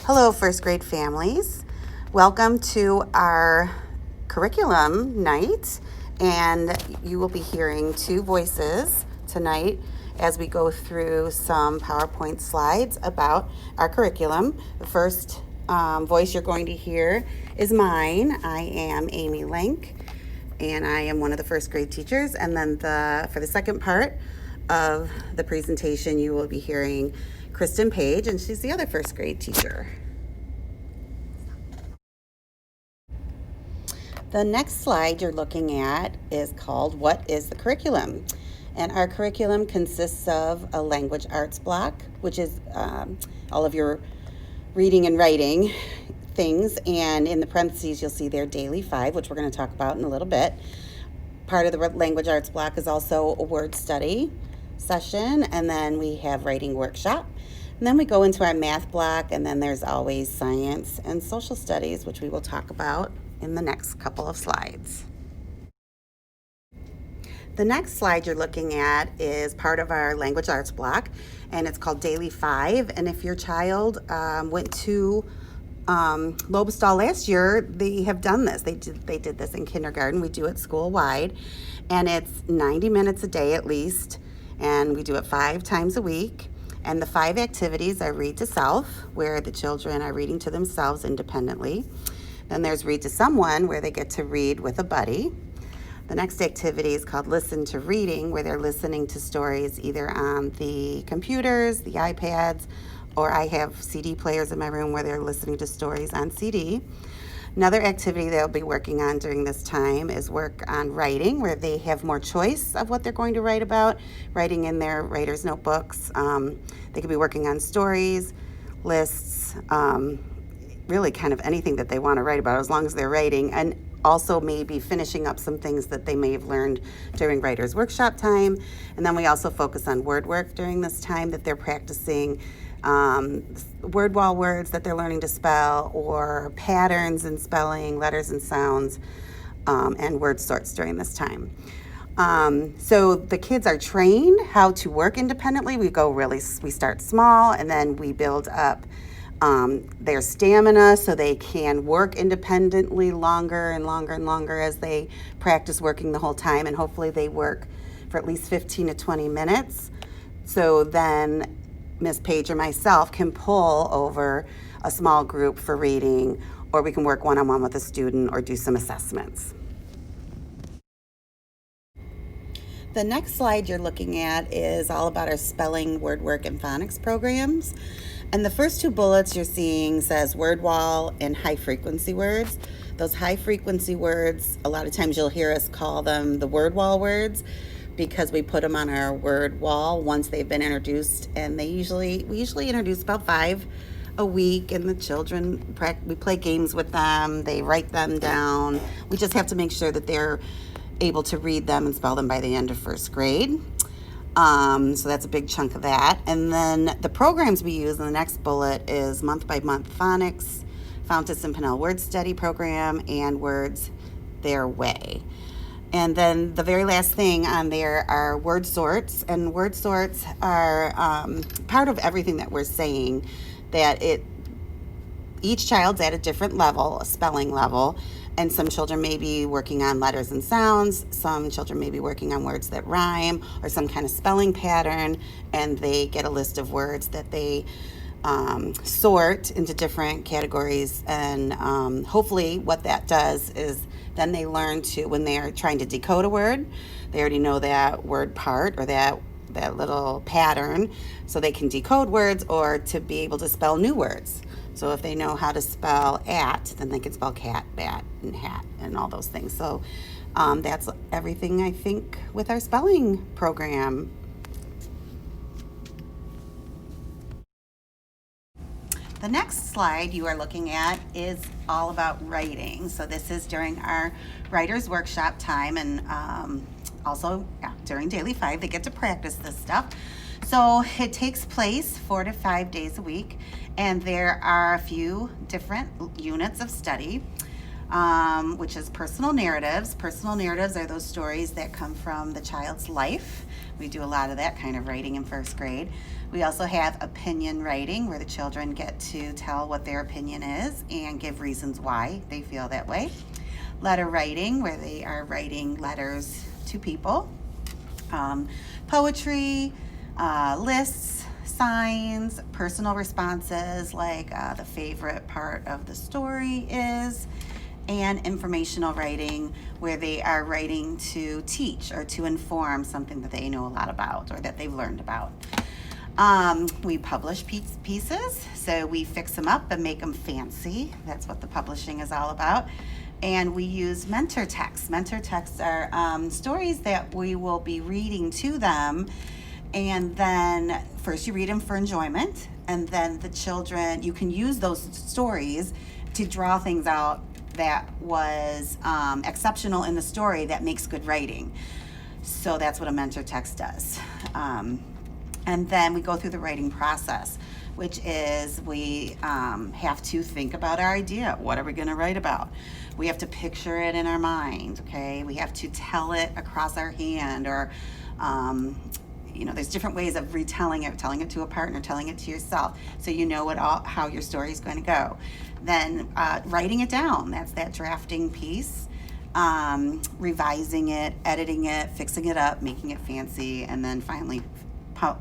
Hello, first grade families. Welcome to our curriculum night, and you will be hearing two voices tonight as we go through some PowerPoint slides about our curriculum. The first voice you're going to hear is mine. I am Amy Link, and I am one of the first grade teachers. And then for the second part of the presentation, you will be hearing Kristen Page, and she's the other first grade teacher. The next slide you're looking at is called What is the Curriculum? And our curriculum consists of a language arts block, which is all of your reading and writing things, and in the parentheses you'll see there daily 5, which we're going to talk about in a little bit. Part of the language arts block is also a word study session, and then we have writing workshop. And then we go into our math block, and then there's always science and social studies, which we will talk about in the next couple of slides. The next slide you're looking at is part of our language arts block, and it's called Daily 5. And if your child went to Lobestall last year, they have done this. They did this in kindergarten. We do it school-wide, and it's 90 minutes a day at least, and we do it 5 times a week. And the 5 activities are Read to Self, where the children are reading to themselves independently. Then there's Read to Someone, where they get to read with a buddy. The next activity is called Listen to Reading, where they're listening to stories either on the computers, the iPads, or I have CD players in my room where they're listening to stories on CD. Another activity they'll be working on during this time is work on writing, where they have more choice of what they're going to write about, writing in their writer's notebooks. They could be working on stories, lists, really kind of anything that they want to write about as long as they're writing, and also maybe finishing up some things that they may have learned during writer's workshop time. And then we also focus on word work during this time, that they're practicing word wall words that they're learning to spell, or patterns in spelling, letters and sounds, and word sorts during this time. So the kids are trained how to work independently. We start small, and then we build up their stamina so they can work independently longer and longer and longer as they practice working the whole time. And hopefully they work for at least 15 to 20 minutes. So then Miss Page or myself can pull over a small group for reading, or we can work one-on-one with a student or do some assessments. The next slide you're looking at is all about our spelling, word work, and phonics programs. And the first 2 bullets you're seeing says word wall and high frequency words. Those high frequency words, a lot of times you'll hear us call them the word wall words, because we put them on our word wall once they've been introduced, and we usually introduce about 5 a week, and the children, we play games with them, they write them down. We just have to make sure that they're able to read them and spell them by the end of first grade. So that's a big chunk of that. And then the programs we use in the next bullet is month by month phonics, Fountas and Pinnell word study program, and Words Their Way. And then the very last thing on there are word sorts, and word sorts are part of everything that we're saying, that each child's at a different level, a spelling level, and some children may be working on letters and sounds, some children may be working on words that rhyme, or some kind of spelling pattern, and they get a list of words that they sort into different categories. And hopefully what that does is then they learn to, when they're trying to decode a word, they already know that word part or that little pattern, so they can decode words or to be able to spell new words. So if they know how to spell at, then they can spell cat, bat, and hat, and all those things. So that's everything, I think, with our spelling program. The next slide you are looking at is all about writing. So this is during our writer's workshop time, and also during Daily 5, they get to practice this stuff. So it takes place 4 to 5 days a week, and there are a few different units of study. which is personal narratives. Personal narratives are those stories that come from the child's life. We do a lot of that kind of writing in first grade. We also have opinion writing, where the children get to tell what their opinion is and give reasons why they feel that way. Letter writing, where they are writing letters to people. Poetry, lists, signs, personal responses, like the favorite part of the story is, and informational writing, where they are writing to teach or to inform something that they know a lot about or that they've learned about. We publish pieces, so we fix them up and make them fancy. That's what the publishing is all about. And we use mentor texts. Mentor texts are stories that we will be reading to them, and then first you read them for enjoyment, and then the children, you can use those stories to draw things out that was exceptional in the story that makes good writing. So that's what a mentor text does. And then we go through the writing process, which is we have to think about our idea. What are we going to write about? We have to picture it in our mind, okay? We have to tell it across our hand, or there's different ways of retelling it, telling it to a partner, telling it to yourself, so you know how your story is going to go. Then writing it down, that's that drafting piece. Revising it, editing it, fixing it up, making it fancy, and then finally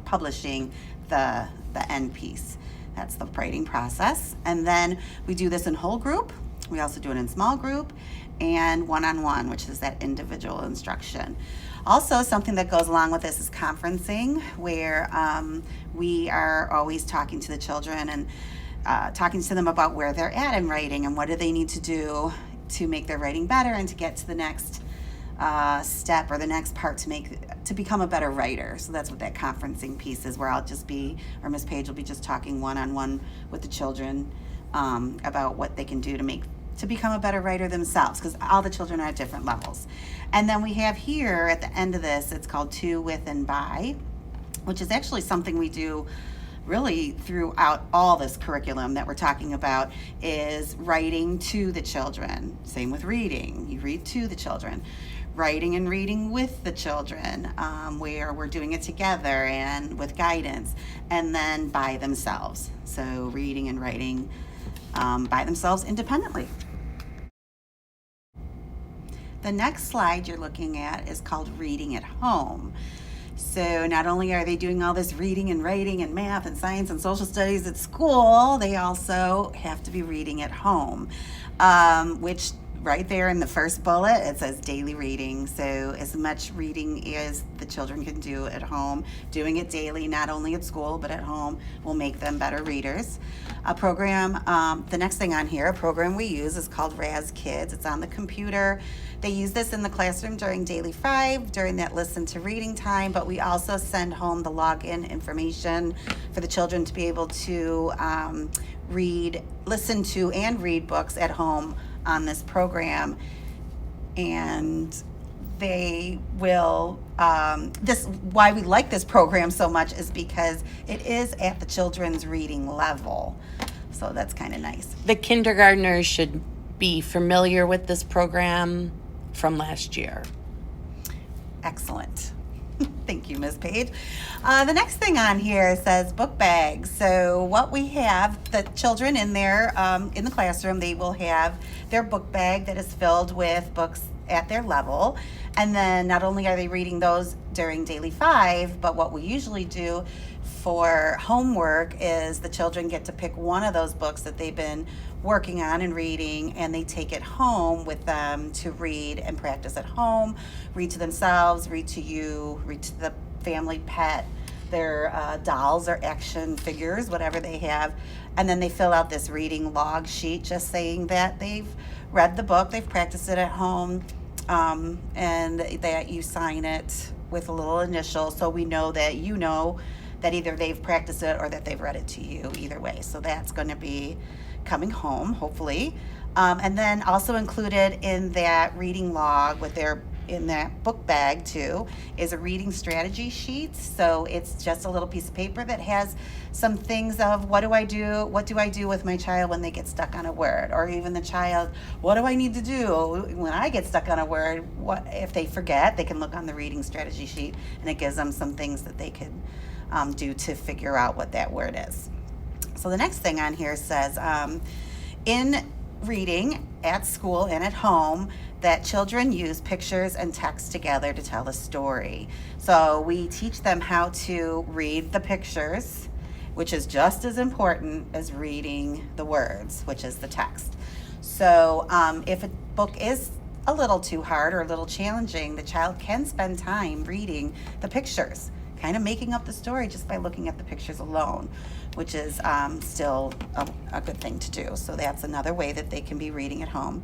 publishing the end piece. That's the writing process. And then we do this in whole group. We also do it in small group and one-on-one, which is that individual instruction. Also, something that goes along with this is conferencing, where we are always talking to the children and talking to them about where they're at in writing and what do they need to do to make their writing better and to get to the next step or the next part to become a better writer. So that's what that conferencing piece is, where Miss Page will be just talking one-on-one with the children about what they can do to become a better writer themselves, because all the children are at different levels. And then we have here at the end of this, it's called To, With, and By, which is actually something we do really throughout all this curriculum that we're talking about, is writing to the children. Same with reading. You read to the children. Writing and reading with the children, where we're doing it together and with guidance, and then by themselves. So reading and writing by themselves independently. The next slide you're looking at is called Reading at Home. So not only are they doing all this reading and writing and math and science and social studies at school, they also have to be reading at home, which right there in the first bullet, it says daily reading. So as much reading as the children can do at home, doing it daily, not only at school, but at home, will make them better readers. A program, the next thing on here, a program we use is called Raz Kids. It's on the computer. They use this in the classroom during Daily 5, during that listen to reading time, but we also send home the login information for the children to be able to listen to and read books at home on this program. And they will, why we like this program so much is because it is at the children's reading level. So that's kind of nice. The kindergartners should be familiar with this program from last year. Excellent. Thank you, Ms. Page. The next thing on here says book bags. So what we have, the children in there in the classroom, they will have their book bag that is filled with books at their level. And then not only are they reading those during Daily 5, but what we usually do for homework is the children get to pick one of those books that they've been working on and reading, and they take it home with them to read and practice at home, read to themselves, read to you, read to the family pet, their dolls or action figures, whatever they have. And then they fill out this reading log sheet just saying that they've read the book, they've practiced it at home, and that you sign it with a little initial, so we know that you know that either they've practiced it or that they've read it to you, either way. So that's going to be coming home, hopefully. And then also included in that reading log with their in that book bag too is a reading strategy sheet. So it's just a little piece of paper that has some things of what do I do with my child when they get stuck on a word, or even the child, what do I need to do when I get stuck on a word? What if they forget? They can look on the reading strategy sheet, and it gives them some things that they could do to figure out what that word is. So the next thing on here says, in reading at school and at home, that children use pictures and text together to tell a story. So we teach them how to read the pictures, which is just as important as reading the words, which is the text. So if a book is a little too hard or a little challenging, the child can spend time reading the pictures, kind of making up the story just by looking at the pictures alone, which is still a good thing to do. So that's another way that they can be reading at home.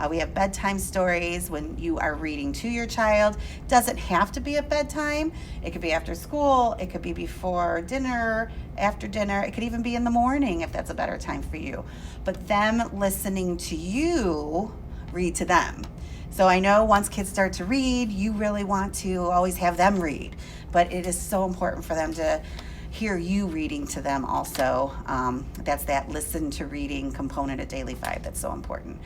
We have bedtime stories when you are reading to your child. It doesn't have to be at bedtime. It could be after school. It could be before dinner, after dinner. It could even be in the morning if that's a better time for you. But them listening to you read to them. So I know once kids start to read, you really want to always have them read, but it is so important for them to hear you reading to them also. That's that listen to reading component at Daily 5 that's so important.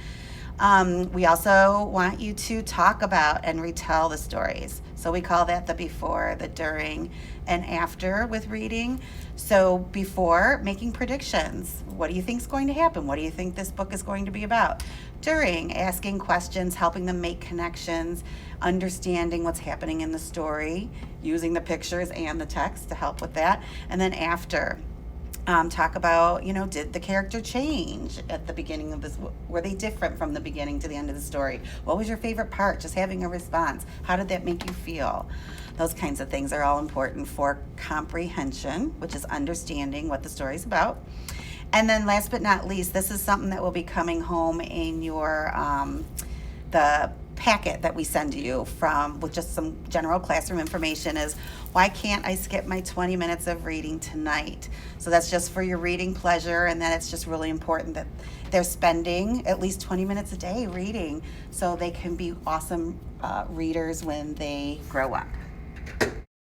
We also want you to talk about and retell the stories. So we call that the before, the during, and after with reading. So before, making predictions. What do you think is going to happen? What do you think this book is going to be about? During, asking questions, helping them make connections, understanding what's happening in the story, using the pictures and the text to help with that. And then after, talk about, did the character change at the beginning of this? Were they different from the beginning to the end of the story? What was your favorite part? Just having a response. How did that make you feel? Those kinds of things are all important for comprehension, which is understanding what the story's about. And then last but not least, this is something that will be coming home in your the packet that we send to you with just some general classroom information is, why can't I skip my 20 minutes of reading tonight? So that's just for your reading pleasure, and then it's just really important that they're spending at least 20 minutes a day reading so they can be awesome readers when they grow up.